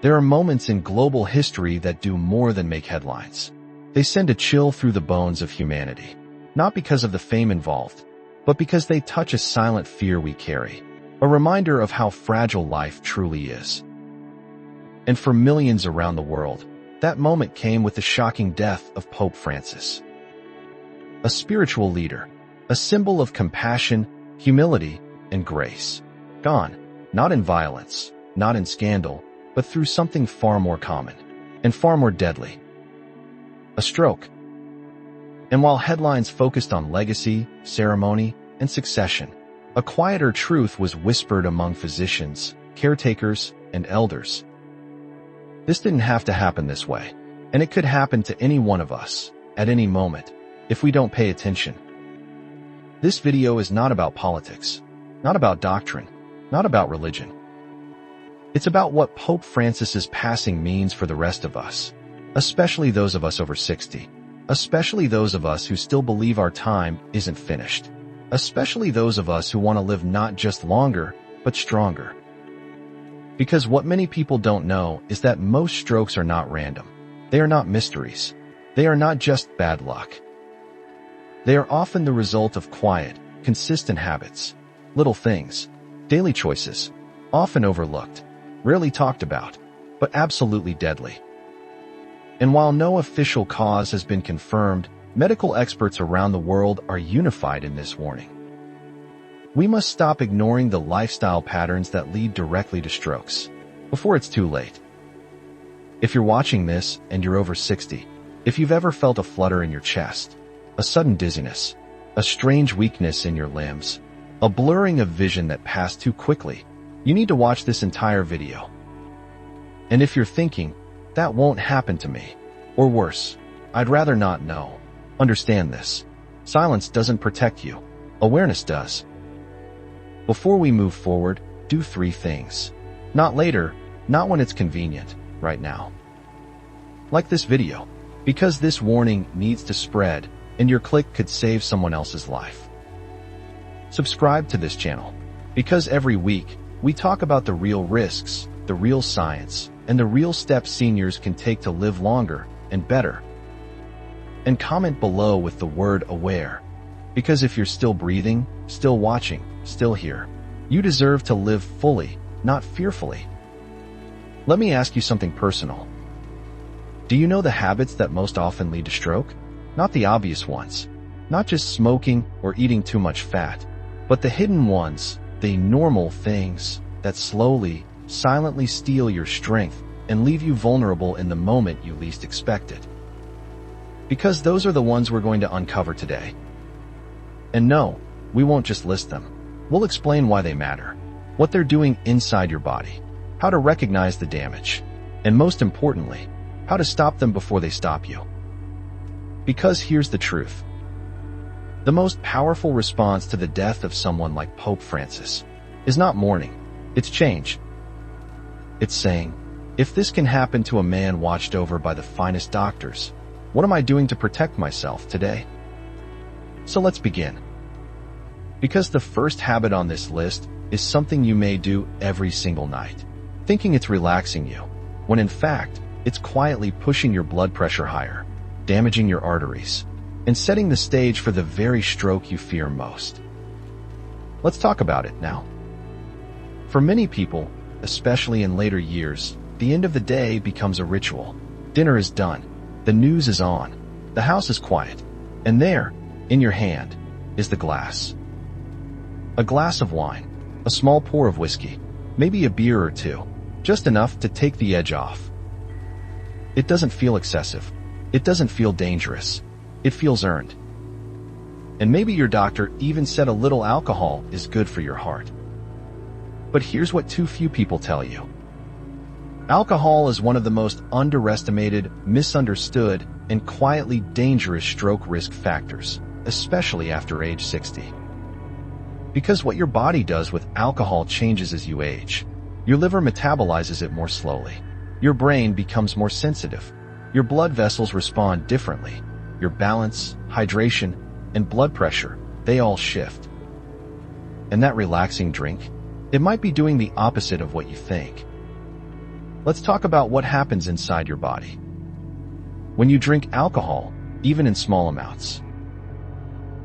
There are moments in global history that do more than make headlines. They send a chill through the bones of humanity, not because of the fame involved, but because they touch a silent fear we carry, a reminder of how fragile life truly is. And for millions around the world, that moment came with the shocking death of Pope Francis. A spiritual leader, a symbol of compassion, humility, and grace. Gone, not in violence, not in scandal, but through something far more common and far more deadly. A stroke. And while headlines focused on legacy, ceremony, and succession, a quieter truth was whispered among physicians, caretakers, and elders. This didn't have to happen this way, and it could happen to any one of us, at any moment, if we don't pay attention. This video is not about politics, not about doctrine, not about religion. It's about what Pope Francis's passing means for the rest of us, especially those of us over 60, especially those of us who still believe our time isn't finished, especially those of us who want to live not just longer, but stronger. Because what many people don't know is that most strokes are not random. They are not mysteries. They are not just bad luck. They are often the result of quiet, consistent habits, little things, daily choices, often overlooked, rarely talked about, but absolutely deadly. And while no official cause has been confirmed, medical experts around the world are unified in this warning. We must stop ignoring the lifestyle patterns that lead directly to strokes, before it's too late. If you're watching this and you're over 60, if you've ever felt a flutter in your chest, a sudden dizziness, a strange weakness in your limbs, a blurring of vision that passed too quickly, you need to watch this entire video. And if you're thinking, that won't happen to me, or worse, I'd rather not know, understand this. Silence doesn't protect you. Awareness does. Before we move forward, do 3 things. Not later, not when it's convenient, right now. Like this video, because this warning needs to spread, and your click could save someone else's life. Subscribe to this channel, because every week, we talk about the real risks, the real science, and the real steps seniors can take to live longer and better. And comment below with the word aware, because if you're still breathing, still watching, still here, you deserve to live fully, not fearfully. Let me ask you something personal. Do you know the habits that most often lead to stroke? Not the obvious ones, not just smoking or eating too much fat, but the hidden ones, the normal things that slowly, silently steal your strength and leave you vulnerable in the moment you least expect it. Because those are the ones we're going to uncover today. And no, we won't just list them. We'll explain why they matter, what they're doing inside your body, how to recognize the damage, and most importantly, how to stop them before they stop you. Because here's the truth. The most powerful response to the death of someone like Pope Francis is not mourning, it's change. It's saying, if this can happen to a man watched over by the finest doctors, what am I doing to protect myself today? So let's begin. Because the first habit on this list is something you may do every single night, thinking it's relaxing you, when in fact, it's quietly pushing your blood pressure higher, damaging your arteries, and setting the stage for the very stroke you fear most. Let's talk about it now. For many people, especially in later years, the end of the day becomes a ritual. Dinner is done, the news is on, the house is quiet, and there, in your hand, is the glass. A glass of wine, a small pour of whiskey, maybe a beer or two, just enough to take the edge off. It doesn't feel excessive. It doesn't feel dangerous. It feels earned. And maybe your doctor even said a little alcohol is good for your heart. But here's what too few people tell you. Alcohol is one of the most underestimated, misunderstood, and quietly dangerous stroke risk factors, especially after age 60. Because what your body does with alcohol changes as you age. Your liver metabolizes it more slowly. Your brain becomes more sensitive. Your blood vessels respond differently. Your balance, hydration, and blood pressure, they all shift. And that relaxing drink, it might be doing the opposite of what you think. Let's talk about what happens inside your body when you drink alcohol, even in small amounts.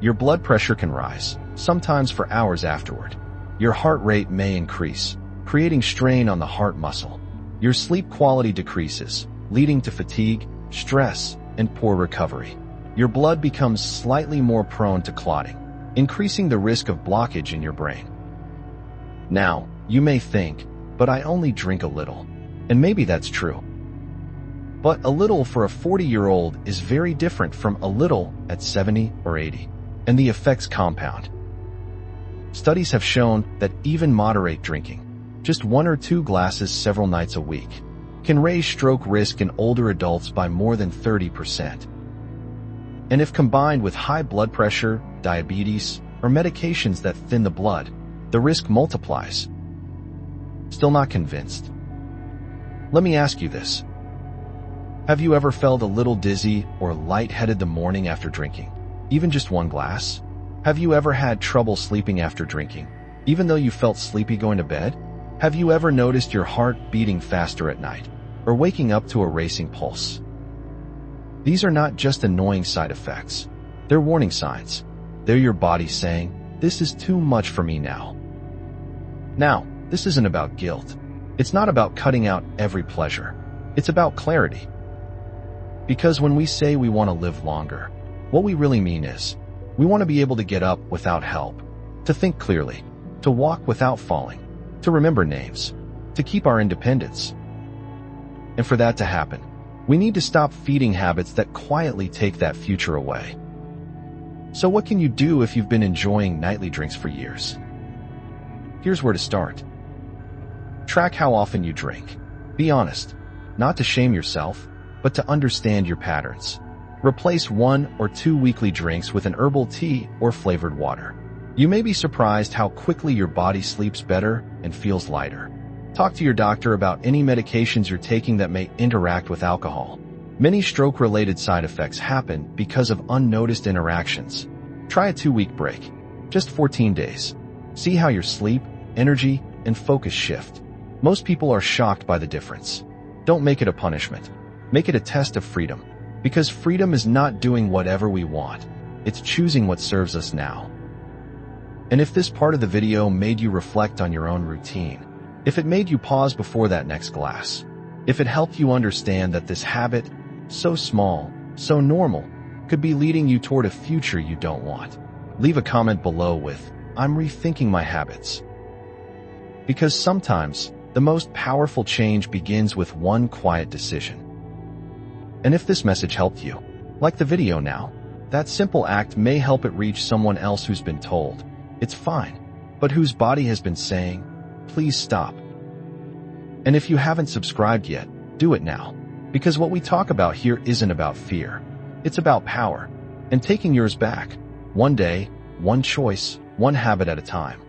Your blood pressure can rise, sometimes for hours afterward. Your heart rate may increase, creating strain on the heart muscle. Your sleep quality decreases, leading to fatigue, stress, and poor recovery. Your blood becomes slightly more prone to clotting, increasing the risk of blockage in your brain. Now, you may think, but I only drink a little. And maybe that's true. But a little for a 40-year-old is very different from a little at 70 or 80, and the effects compound. Studies have shown that even moderate drinking, just 1 or 2 glasses several nights a week, can raise stroke risk in older adults by more than 30%. And if combined with high blood pressure, diabetes, or medications that thin the blood, the risk multiplies. Still not convinced? Let me ask you this. Have you ever felt a little dizzy or lightheaded the morning after drinking, even just 1 glass? Have you ever had trouble sleeping after drinking, even though you felt sleepy going to bed? Have you ever noticed your heart beating faster at night, or waking up to a racing pulse? These are not just annoying side effects. They're warning signs. They're your body saying, this is too much for me now. Now, this isn't about guilt. It's not about cutting out every pleasure. It's about clarity. Because when we say we want to live longer, what we really mean is, we want to be able to get up without help, to think clearly, to walk without falling, to remember names, to keep our independence. And for that to happen, we need to stop feeding habits that quietly take that future away. So what can you do if you've been enjoying nightly drinks for years? Here's where to start. Track how often you drink. Be honest, not to shame yourself, but to understand your patterns. Replace 1 or 2 weekly drinks with an herbal tea or flavored water. You may be surprised how quickly your body sleeps better and feels lighter. Talk to your doctor about any medications you're taking that may interact with alcohol. Many stroke-related side effects happen because of unnoticed interactions. Try a 2-week break, just 14 days. See how your sleep, energy, and focus shift. Most people are shocked by the difference. Don't make it a punishment. Make it a test of freedom. Because freedom is not doing whatever we want. It's choosing what serves us now. And if this part of the video made you reflect on your own routine, if it made you pause before that next glass, if it helped you understand that this habit, so small, so normal, could be leading you toward a future you don't want, leave a comment below with, I'm rethinking my habits. Because sometimes, the most powerful change begins with one quiet decision. And if this message helped you, like the video now, that simple act may help it reach someone else who's been told, it's fine, but whose body has been saying, please stop. And if you haven't subscribed yet, do it now. Because what we talk about here isn't about fear. It's about power and taking yours back. One day, one choice, one habit at a time.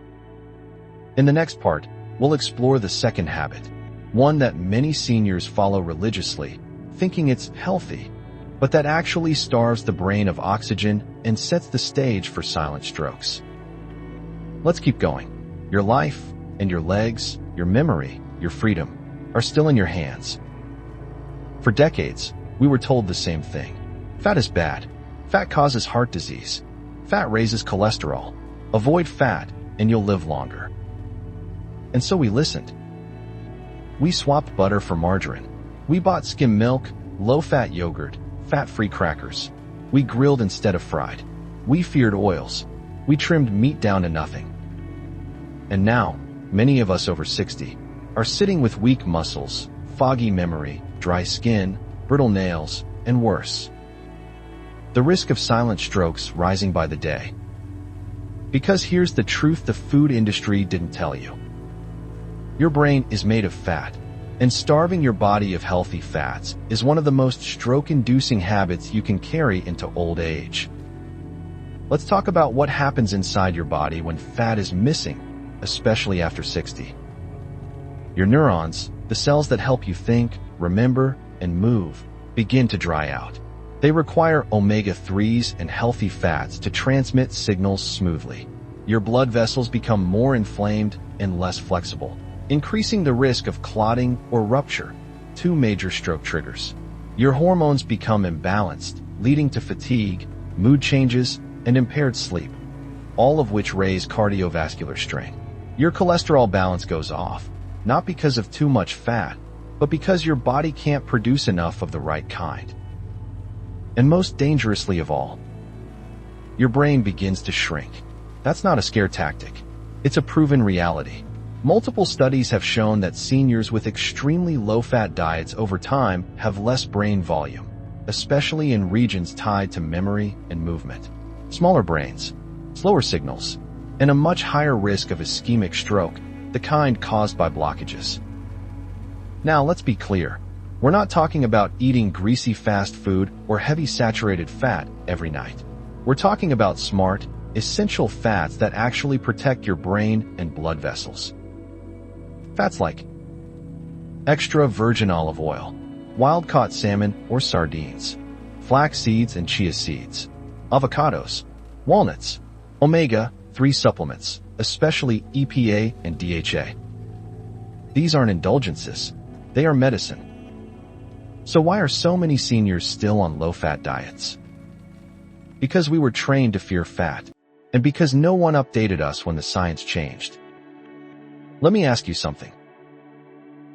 In the next part, we'll explore the second habit, one that many seniors follow religiously, thinking it's healthy, but that actually starves the brain of oxygen and sets the stage for silent strokes. Let's keep going. Your life and your legs, your memory, your freedom are still in your hands. For decades, we were told the same thing. Fat is bad. Fat causes heart disease. Fat raises cholesterol. Avoid fat and you'll live longer. And so we listened. We swapped butter for margarine. We bought skim milk, low-fat yogurt, fat-free crackers. We grilled instead of fried. We feared oils. We trimmed meat down to nothing. And now, many of us over 60 are sitting with weak muscles, foggy memory, dry skin, brittle nails, and worse. The risk of silent strokes rising by the day. Because here's the truth the food industry didn't tell you. Your brain is made of fat, and starving your body of healthy fats is one of the most stroke-inducing habits you can carry into old age. Let's talk about what happens inside your body when fat is missing, especially after 60. Your neurons, the cells that help you think, remember, and move, begin to dry out. They require omega-3s and healthy fats to transmit signals smoothly. Your blood vessels become more inflamed and less flexible, increasing the risk of clotting or rupture, two major stroke triggers. Your hormones become imbalanced, leading to fatigue, mood changes, and impaired sleep, all of which raise cardiovascular strain. Your cholesterol balance goes off, not because of too much fat, but because your body can't produce enough of the right kind. And most dangerously of all, your brain begins to shrink. That's not a scare tactic. It's a proven reality. Multiple studies have shown that seniors with extremely low-fat diets over time have less brain volume, especially in regions tied to memory and movement. Smaller brains, slower signals, and a much higher risk of ischemic stroke, the kind caused by blockages. Now, let's be clear. We're not talking about eating greasy fast food or heavy saturated fat every night. We're talking about smart, essential fats that actually protect your brain and blood vessels. Fats like extra virgin olive oil, wild-caught salmon or sardines, flax seeds and chia seeds, avocados, walnuts, omega-3 supplements, especially EPA and DHA. These aren't indulgences, they are medicine. So why are so many seniors still on low-fat diets? Because we were trained to fear fat, and because no one updated us when the science changed. Let me ask you something.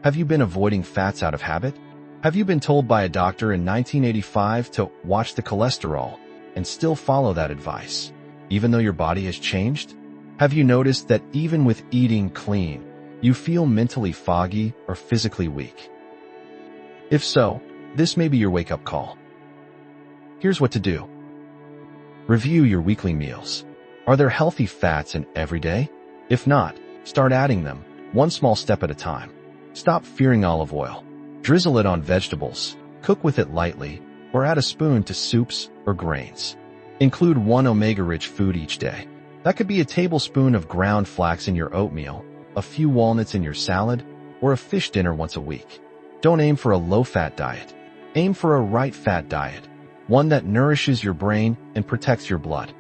Have you been avoiding fats out of habit? Have you been told by a doctor in 1985 to watch the cholesterol and still follow that advice, even though your body has changed? Have you noticed that even with eating clean, you feel mentally foggy or physically weak? If so, this may be your wake-up call. Here's what to do. Review your weekly meals. Are there healthy fats in every day? If not, start adding them, one small step at a time. Stop fearing olive oil. Drizzle it on vegetables, cook with it lightly, or add a spoon to soups or grains. Include one omega-rich food each day. That could be a tablespoon of ground flax in your oatmeal, a few walnuts in your salad, or a fish dinner once a week. Don't aim for a low-fat diet. Aim for a right-fat diet, one that nourishes your brain and protects your blood.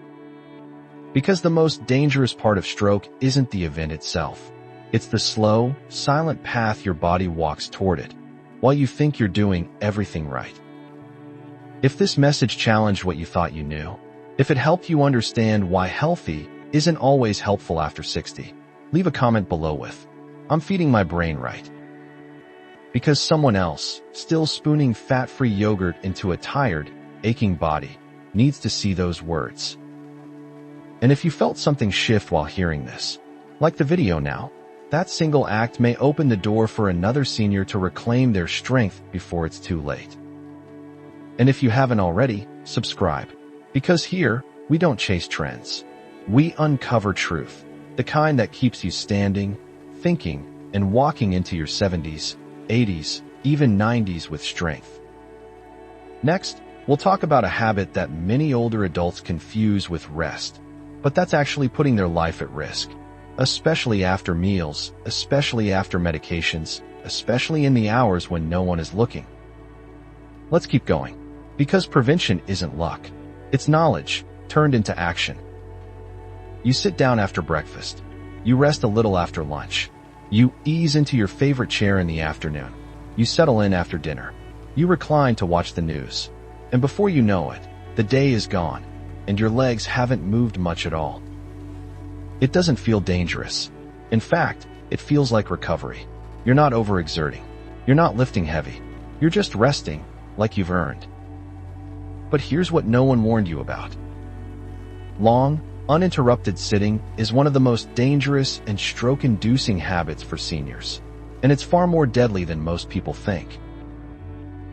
Because the most dangerous part of stroke isn't the event itself. It's the slow, silent path your body walks toward it, while you think you're doing everything right. If this message challenged what you thought you knew, if it helped you understand why healthy isn't always helpful after 60, leave a comment below with, "I'm feeding my brain right." Because someone else, still spooning fat-free yogurt into a tired, aching body, needs to see those words. And if you felt something shift while hearing this, like the video now, that single act may open the door for another senior to reclaim their strength before it's too late. And if you haven't already, subscribe. Because here, we don't chase trends. We uncover truth, the kind that keeps you standing, thinking, and walking into your 70s, 80s, even 90s with strength. Next, we'll talk about a habit that many older adults confuse with rest, but that's actually putting their life at risk, especially after meals, especially after medications, especially in the hours when no one is looking. Let's keep going, because prevention isn't luck. It's knowledge turned into action. You sit down after breakfast. You rest a little after lunch. You ease into your favorite chair in the afternoon. You settle in after dinner. You recline to watch the news. And before you know it, the day is gone, and your legs haven't moved much at all. It doesn't feel dangerous. In fact, it feels like recovery. You're not overexerting. You're not lifting heavy. You're just resting, like you've earned. But here's what no one warned you about. Long, uninterrupted sitting is one of the most dangerous and stroke-inducing habits for seniors, and it's far more deadly than most people think.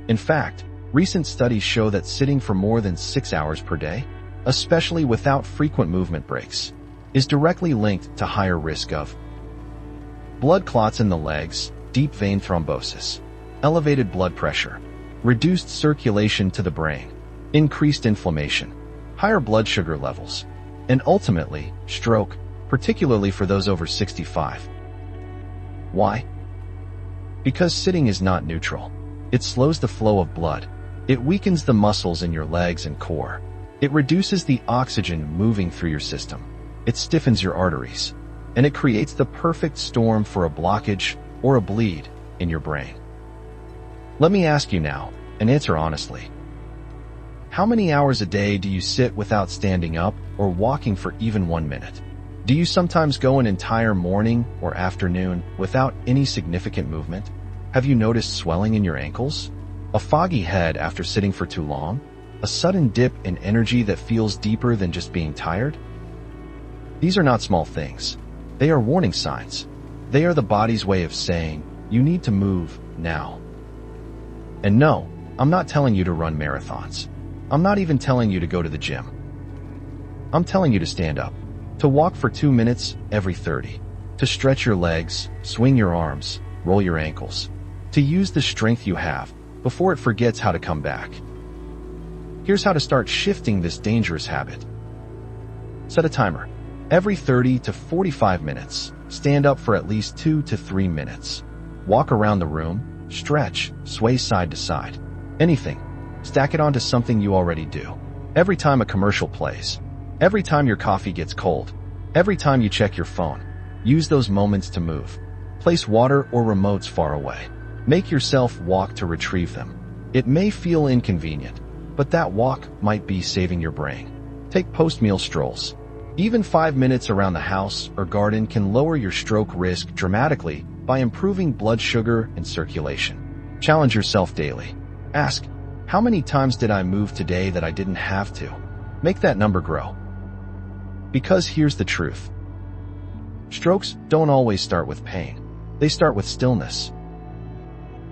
In fact, recent studies show that sitting for more than 6 hours per day, especially without frequent movement breaks, is directly linked to higher risk of blood clots in the legs, deep vein thrombosis, elevated blood pressure, reduced circulation to the brain, increased inflammation, higher blood sugar levels, and ultimately, stroke, particularly for those over 65. Why? Because sitting is not neutral. It slows the flow of blood. It weakens the muscles in your legs and core. It reduces the oxygen moving through your system. It stiffens your arteries. And it creates the perfect storm for a blockage or a bleed in your brain. Let me ask you now, and answer honestly. How many hours a day do you sit without standing up or walking for even 1 minute? Do you sometimes go an entire morning or afternoon without any significant movement? Have you noticed swelling in your ankles? A foggy head after sitting for too long? A sudden dip in energy that feels deeper than just being tired? These are not small things. They are warning signs. They are the body's way of saying, you need to move now. And no, I'm not telling you to run marathons. I'm not even telling you to go to the gym. I'm telling you to stand up, to walk for 2 minutes every 30, to stretch your legs, swing your arms, roll your ankles, to use the strength you have before it forgets how to come back. Here's how to start shifting this dangerous habit. Set a timer. Every 30 to 45 minutes, stand up for at least 2 to 3 minutes. Walk around the room, stretch, sway side to side. Anything. Stack it onto something you already do. Every time a commercial plays, every time your coffee gets cold, every time you check your phone, use those moments to move. Place water or remotes far away. Make yourself walk to retrieve them. It may feel inconvenient, but that walk might be saving your brain. Take post-meal strolls. Even 5 minutes around the house or garden can lower your stroke risk dramatically by improving blood sugar and circulation. Challenge yourself daily. Ask, how many times did I move today that I didn't have to? Make that number grow. Because here's the truth. Strokes don't always start with pain. They start with stillness.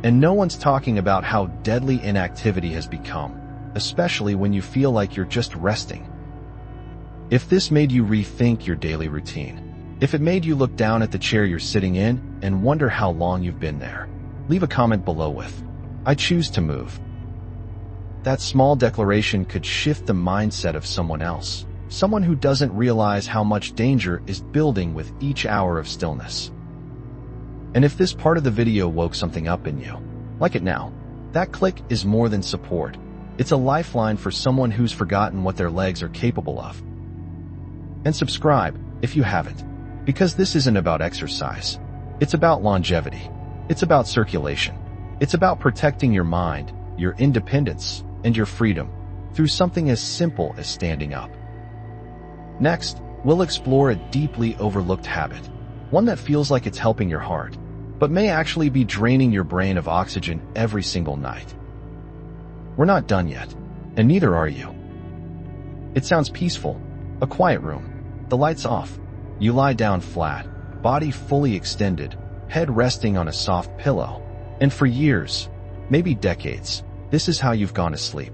And no one's talking about how deadly inactivity has become, especially when you feel like you're just resting. If this made you rethink your daily routine, if it made you look down at the chair you're sitting in and wonder how long you've been there, leave a comment below with, I choose to move. That small declaration could shift the mindset of someone else, someone who doesn't realize how much danger is building with each hour of stillness. And if this part of the video woke something up in you, like it now. That click is more than support. It's a lifeline for someone who's forgotten what their legs are capable of. And subscribe if you haven't, because this isn't about exercise. It's about longevity. It's about circulation. It's about protecting your mind, your independence, and your freedom through something as simple as standing up. Next, we'll explore a deeply overlooked habit, one that feels like it's helping your heart, but may actually be draining your brain of oxygen every single night. We're not done yet, and neither are you. It sounds peaceful, a quiet room, the lights off. You lie down flat, body fully extended, head resting on a soft pillow, and for years, maybe decades, this is how you've gone to sleep.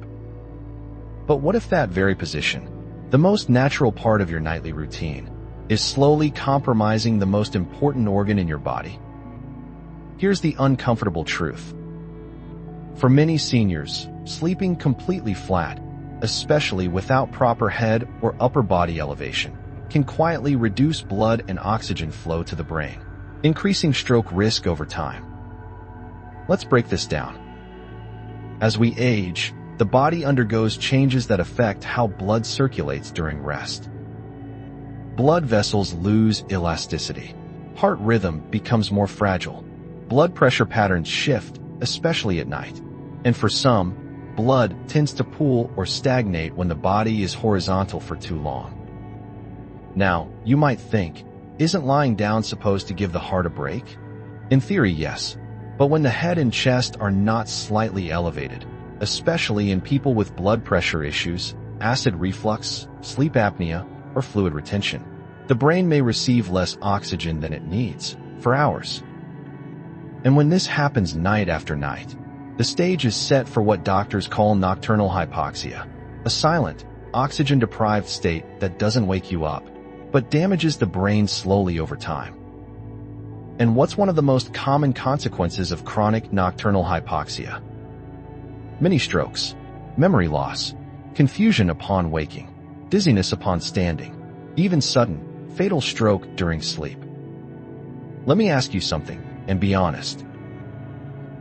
But what if that very position, the most natural part of your nightly routine, is slowly compromising the most important organ in your body? Here's the uncomfortable truth. For many seniors, sleeping completely flat, especially without proper head or upper body elevation, can quietly reduce blood and oxygen flow to the brain, increasing stroke risk over time. Let's break this down. As we age, the body undergoes changes that affect how blood circulates during rest. Blood vessels lose elasticity. Heart rhythm becomes more fragile. Blood pressure patterns shift, especially at night. And for some, blood tends to pool or stagnate when the body is horizontal for too long. Now, you might think, isn't lying down supposed to give the heart a break? In theory, yes. But when the head and chest are not slightly elevated, especially in people with blood pressure issues, acid reflux, sleep apnea, or fluid retention, the brain may receive less oxygen than it needs for hours. And when this happens night after night, the stage is set for what doctors call nocturnal hypoxia, a silent, oxygen-deprived state that doesn't wake you up, but damages the brain slowly over time. And what's one of the most common consequences of chronic nocturnal hypoxia? Mini strokes, memory loss, confusion upon waking, dizziness upon standing, even sudden, fatal stroke during sleep. Let me ask you something, and be honest.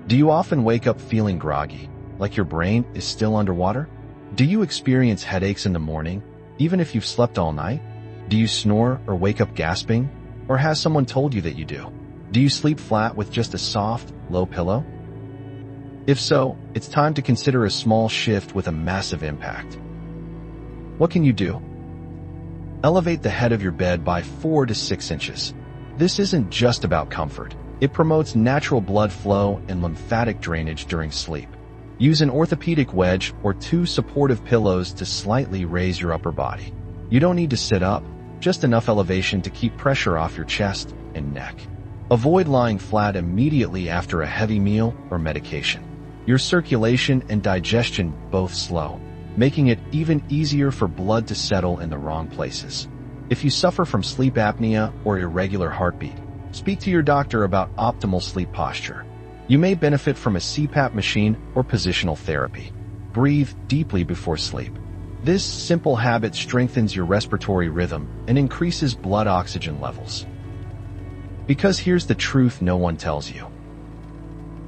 Do you often wake up feeling groggy, like your brain is still underwater? Do you experience headaches in the morning, even if you've slept all night? Do you snore or wake up gasping? Or has someone told you that you do? Do you sleep flat with just a soft, low pillow? If so, it's time to consider a small shift with a massive impact. What can you do? Elevate the head of your bed by 4 to 6 inches. This isn't just about comfort. It promotes natural blood flow and lymphatic drainage during sleep. Use an orthopedic wedge or 2 supportive pillows to slightly raise your upper body. You don't need to sit up, just enough elevation to keep pressure off your chest and neck. Avoid lying flat immediately after a heavy meal or medication. Your circulation and digestion both slow, making it even easier for blood to settle in the wrong places. If you suffer from sleep apnea or irregular heartbeat, speak to your doctor about optimal sleep posture. You may benefit from a CPAP machine or positional therapy. Breathe deeply before sleep. This simple habit strengthens your respiratory rhythm and increases blood oxygen levels. Because here's the truth no one tells you.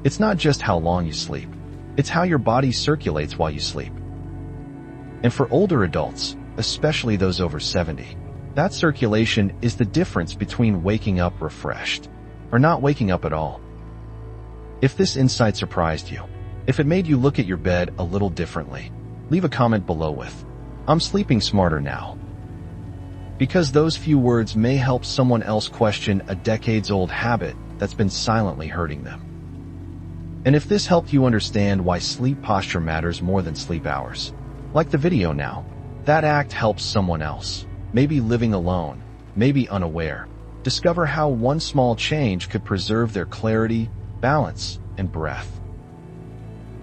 It's not just how long you sleep. It's how your body circulates while you sleep. And for older adults, especially those over 70, that circulation is the difference between waking up refreshed or not waking up at all. If this insight surprised you, if it made you look at your bed a little differently, leave a comment below with, "I'm sleeping smarter now." Because those few words may help someone else question a decades-old habit that's been silently hurting them. And if this helped you understand why sleep posture matters more than sleep hours, like the video now, that act helps someone else, maybe living alone, maybe unaware, discover how one small change could preserve their clarity, balance, and breath.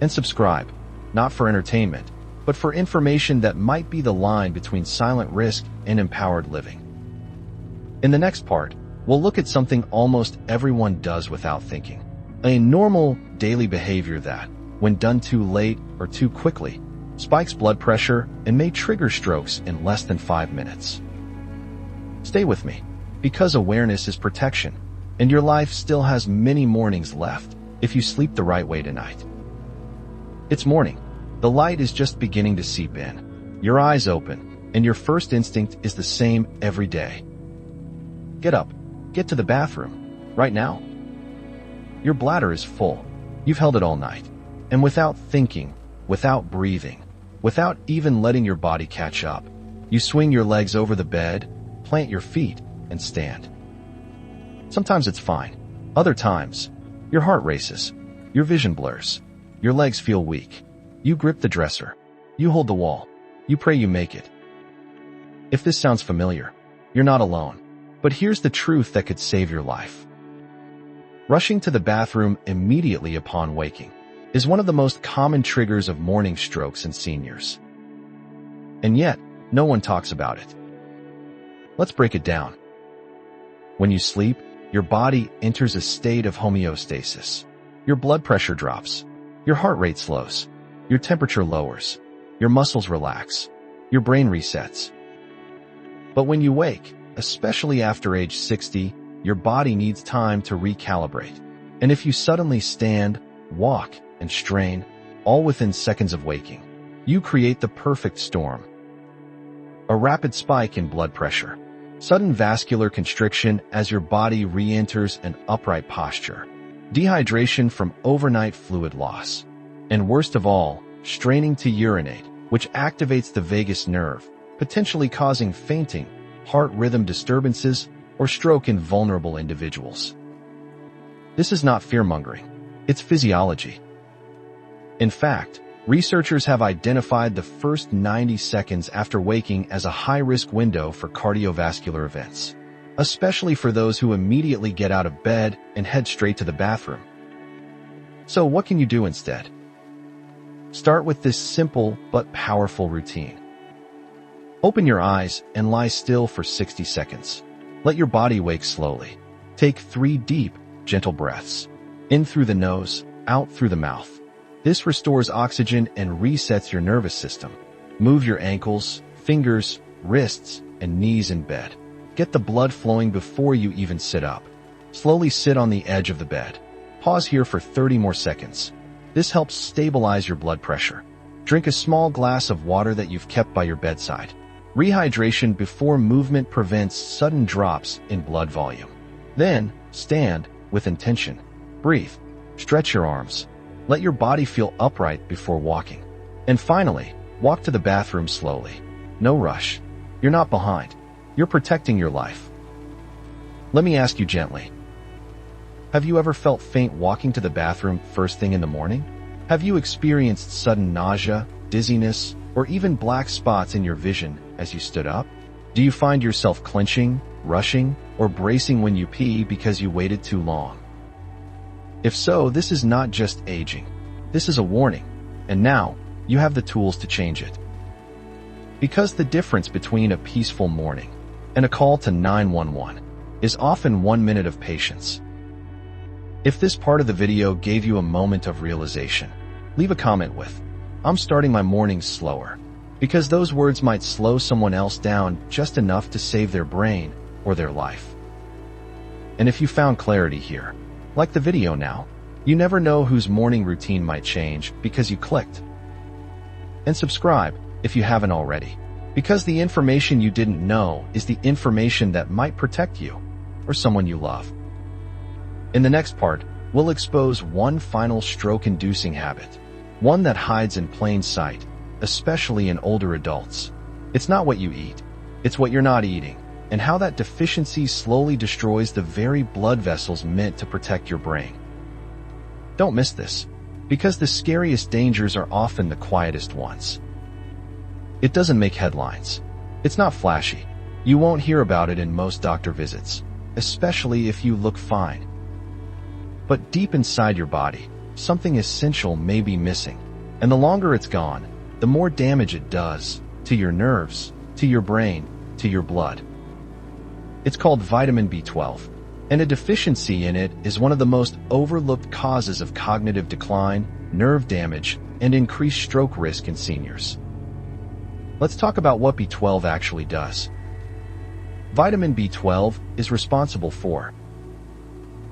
And subscribe, not for entertainment, but for information that might be the line between silent risk and empowered living. In the next part, we'll look at something almost everyone does without thinking. A normal, daily behavior that, when done too late or too quickly, spikes blood pressure and may trigger strokes in less than 5 minutes. Stay with me, because awareness is protection, and your life still has many mornings left if you sleep the right way tonight. It's morning. The light is just beginning to seep in. Your eyes open, and your first instinct is the same every day. Get up. Get to the bathroom. Right now. Your bladder is full. You've held it all night. And without thinking, without breathing, without even letting your body catch up, you swing your legs over the bed, plant your feet, and stand. Sometimes it's fine. Other times, your heart races, your vision blurs, your legs feel weak. You grip the dresser. You hold the wall. You pray you make it. If this sounds familiar, you're not alone. But here's the truth that could save your life. Rushing to the bathroom immediately upon waking is one of the most common triggers of morning strokes in seniors. And yet, no one talks about it. Let's break it down. When you sleep, your body enters a state of homeostasis. Your blood pressure drops. Your heart rate slows. Your temperature lowers. Your muscles relax. Your brain resets. But when you wake, especially after age 60, your body needs time to recalibrate. And if you suddenly stand, walk, and strain, all within seconds of waking, you create the perfect storm. A rapid spike in blood pressure, sudden vascular constriction as your body re-enters an upright posture, dehydration from overnight fluid loss, and worst of all, straining to urinate, which activates the vagus nerve, potentially causing fainting, heart rhythm disturbances, or stroke in vulnerable individuals. This is not fear-mongering. It's physiology. In fact, researchers have identified the first 90 seconds after waking as a high-risk window for cardiovascular events, especially for those who immediately get out of bed and head straight to the bathroom. So what can you do instead? Start with this simple but powerful routine. Open your eyes and lie still for 60 seconds. Let your body wake slowly. Take 3 deep, gentle breaths. In through the nose, out through the mouth. This restores oxygen and resets your nervous system. Move your ankles, fingers, wrists, and knees in bed. Get the blood flowing before you even sit up. Slowly sit on the edge of the bed. Pause here for 30 more seconds. This helps stabilize your blood pressure. Drink a small glass of water that you've kept by your bedside. Rehydration before movement prevents sudden drops in blood volume. Then, stand with intention. Breathe. Stretch your arms. Let your body feel upright before walking. And finally, walk to the bathroom slowly. No rush. You're not behind. You're protecting your life. Let me ask you gently. Have you ever felt faint walking to the bathroom first thing in the morning? Have you experienced sudden nausea, dizziness, or even black spots in your vision as you stood up? Do you find yourself clenching, rushing, or bracing when you pee because you waited too long? If so, this is not just aging. This is a warning, and now you have the tools to change it. Because the difference between a peaceful morning and a call to 911 is often 1 minute of patience. If this part of the video gave you a moment of realization, leave a comment with, "I'm starting my mornings slower," because those words might slow someone else down just enough to save their brain or their life. And if you found clarity here, like the video now, you never know whose morning routine might change because you clicked. And subscribe if you haven't already, because the information you didn't know is the information that might protect you or someone you love. In the next part, we'll expose one final stroke-inducing habit, one that hides in plain sight, especially in older adults. It's not what you eat, it's what you're not eating, and how that deficiency slowly destroys the very blood vessels meant to protect your brain. Don't miss this, because the scariest dangers are often the quietest ones. It doesn't make headlines. It's not flashy. You won't hear about it in most doctor visits, especially if you look fine. But deep inside your body, something essential may be missing, and the longer it's gone, the more damage it does to your nerves, to your brain, to your blood. It's called vitamin B12, and a deficiency in it is one of the most overlooked causes of cognitive decline, nerve damage, and increased stroke risk in seniors. Let's talk about what B12 actually does. Vitamin B12 is responsible for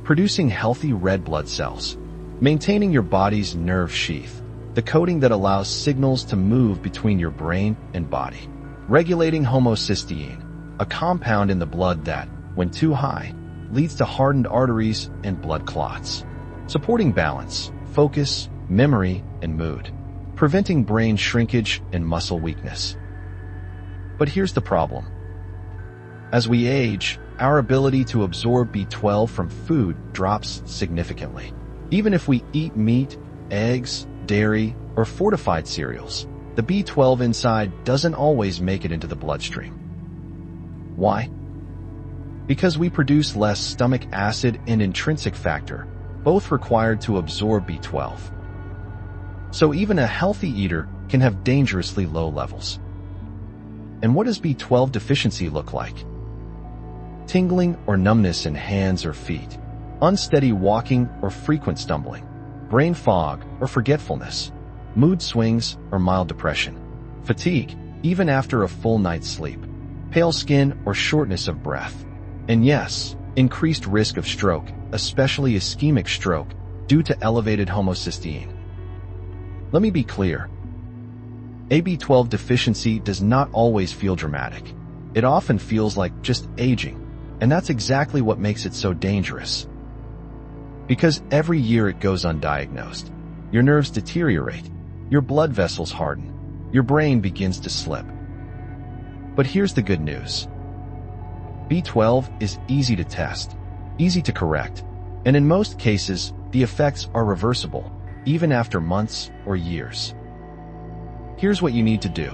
producing healthy red blood cells, maintaining your body's nerve sheath, the coating that allows signals to move between your brain and body, regulating homocysteine, a compound in the blood that, when too high, leads to hardened arteries and blood clots, supporting balance, focus, memory, and mood, preventing brain shrinkage and muscle weakness. But here's the problem. As we age, our ability to absorb B12 from food drops significantly. Even if we eat meat, eggs, dairy, or fortified cereals, the B12 inside doesn't always make it into the bloodstream. Why? Because we produce less stomach acid and intrinsic factor, both required to absorb B12. So even a healthy eater can have dangerously low levels. And what does B12 deficiency look like? Tingling or numbness in hands or feet, unsteady walking or frequent stumbling, brain fog or forgetfulness, mood swings or mild depression, fatigue even after a full night's sleep, pale skin or shortness of breath, and yes, increased risk of stroke, especially ischemic stroke, due to elevated homocysteine. Let me be clear. A B12 deficiency does not always feel dramatic. It often feels like just aging, and that's exactly what makes it so dangerous. Because every year it goes undiagnosed, your nerves deteriorate, your blood vessels harden, your brain begins to slip. But here's the good news. B12 is easy to test, easy to correct, and in most cases, the effects are reversible, even after months or years. Here's what you need to do.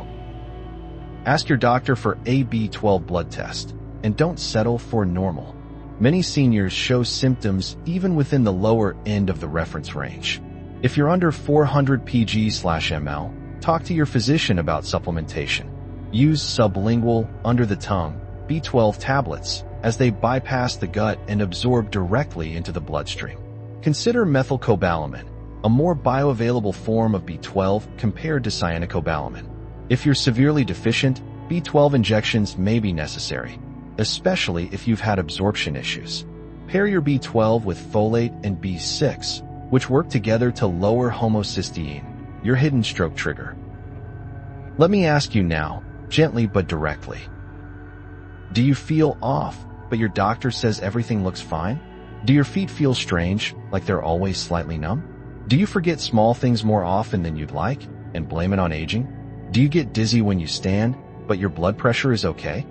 Ask your doctor for a B12 blood test, and don't settle for normal. Many seniors show symptoms even within the lower end of the reference range. If you're under 400 pg/ml, talk to your physician about supplementation. Use sublingual, under-the-tongue, B12 tablets, as they bypass the gut and absorb directly into the bloodstream. Consider methylcobalamin, a more bioavailable form of B12 compared to cyanocobalamin. If you're severely deficient, B12 injections may be necessary, especially if you've had absorption issues. Pair your B12 with folate and B6, which work together to lower homocysteine, your hidden stroke trigger. Let me ask you now, gently but directly. Do you feel off, but your doctor says everything looks fine? Do your feet feel strange, like they're always slightly numb? Do you forget small things more often than you'd like and blame it on aging? Do you get dizzy when you stand, but your blood pressure is okay?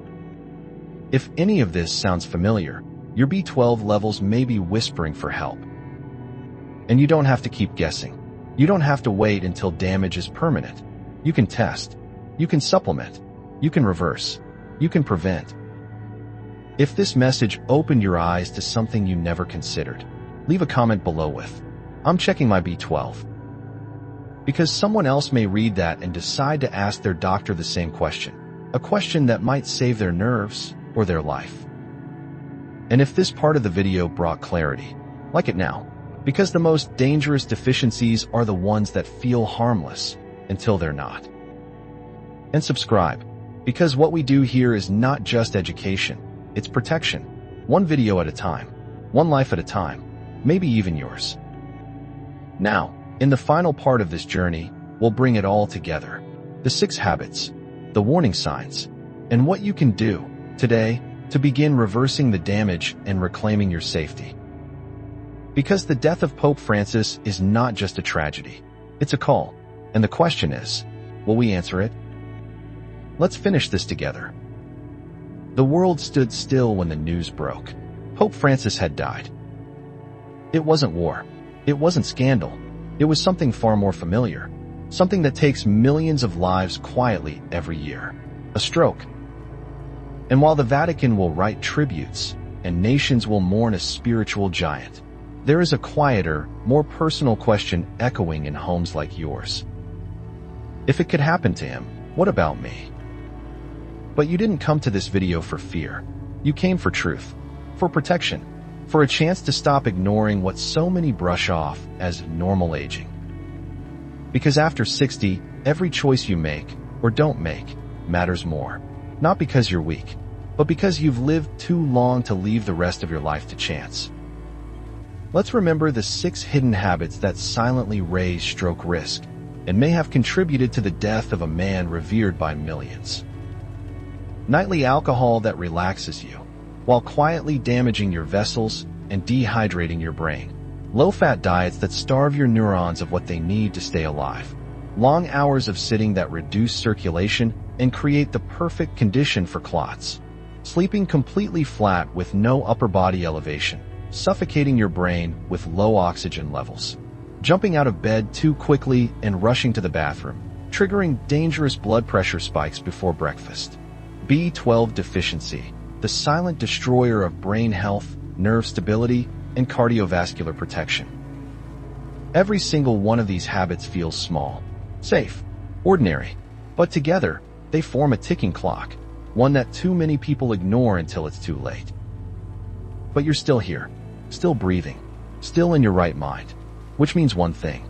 If any of this sounds familiar, your B12 levels may be whispering for help. And you don't have to keep guessing. You don't have to wait until damage is permanent. You can test. You can supplement. You can reverse. You can prevent. If this message opened your eyes to something you never considered, leave a comment below with, "I'm checking my B12." Because someone else may read that and decide to ask their doctor the same question, a question that might save their nerves or their life. And if this part of the video brought clarity, like it now, because the most dangerous deficiencies are the ones that feel harmless until they're not. And subscribe, because what we do here is not just education, it's protection. One video at a time, one life at a time, maybe even yours. Now, in the final part of this journey, we'll bring it all together. The 6 habits, the warning signs, and what you can do today to begin reversing the damage and reclaiming your safety. Because the death of Pope Francis is not just a tragedy, it's a call. And the question is, will we answer it? Let's finish this together. The world stood still when the news broke. Pope Francis had died. It wasn't war. It wasn't scandal. It was something far more familiar. Something that takes millions of lives quietly every year. A stroke. And while the Vatican will write tributes and nations will mourn a spiritual giant, there is a quieter, more personal question echoing in homes like yours. If it could happen to him, what about me? But you didn't come to this video for fear. You came for truth, for protection, for a chance to stop ignoring what so many brush off as normal aging. Because after 60, every choice you make, or don't make, matters more. Not because you're weak, but because you've lived too long to leave the rest of your life to chance. Let's remember the 6 hidden habits that silently raise stroke risk and may have contributed to the death of a man revered by millions. Nightly alcohol that relaxes you, while quietly damaging your vessels and dehydrating your brain. Low-fat diets that starve your neurons of what they need to stay alive. Long hours of sitting that reduce circulation and create the perfect condition for clots. Sleeping completely flat with no upper body elevation, suffocating your brain with low oxygen levels. Jumping out of bed too quickly and rushing to the bathroom, triggering dangerous blood pressure spikes before breakfast. B12 deficiency, the silent destroyer of brain health, nerve stability, and cardiovascular protection. Every single one of these habits feels small, safe, ordinary, but together, they form a ticking clock, one that too many people ignore until it's too late. But you're still here, still breathing, still in your right mind, which means one thing.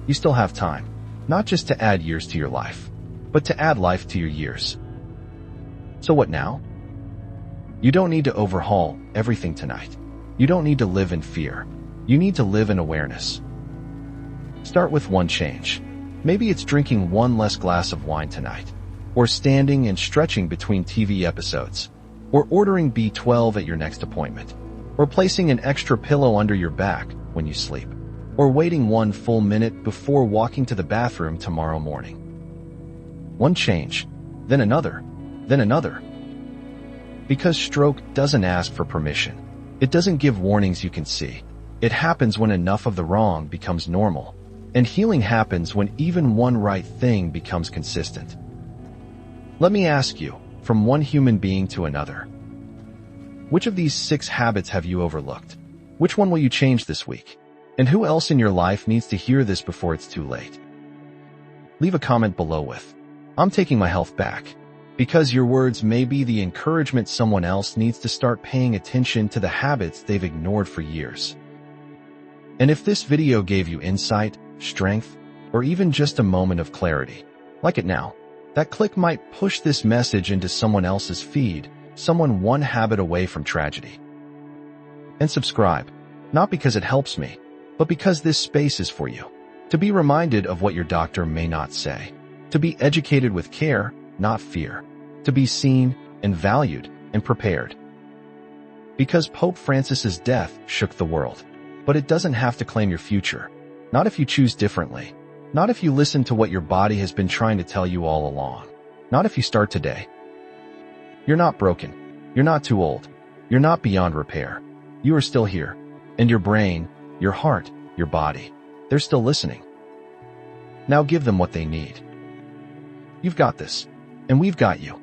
You still have time, not just to add years to your life, but to add life to your years. So what now? You don't need to overhaul everything tonight. You don't need to live in fear. You need to live in awareness. Start with one change. Maybe it's drinking one less glass of wine tonight, or standing and stretching between TV episodes, or ordering B12 at your next appointment, or placing an extra pillow under your back when you sleep, or waiting 1 full minute before walking to the bathroom tomorrow morning. One change, then another, then another. Because stroke doesn't ask for permission. It doesn't give warnings you can see. It happens when enough of the wrong becomes normal. And healing happens when even one right thing becomes consistent. Let me ask you, from one human being to another, which of these 6 habits have you overlooked? Which one will you change this week? And who else in your life needs to hear this before it's too late? Leave a comment below with, "I'm taking my health back," because your words may be the encouragement someone else needs to start paying attention to the habits they've ignored for years. And if this video gave you insight, strength, or even just a moment of clarity, like it now, that click might push this message into someone else's feed, someone one habit away from tragedy. And subscribe, not because it helps me, but because this space is for you. To be reminded of what your doctor may not say. To be educated with care, not fear. To be seen and valued and prepared. Because Pope Francis's death shook the world. But it doesn't have to claim your future. Not if you choose differently. Not if you listen to what your body has been trying to tell you all along. Not if you start today. You're not broken. You're not too old. You're not beyond repair. You are still here. And your brain, your heart, your body, they're still listening. Now give them what they need. You've got this. And we've got you.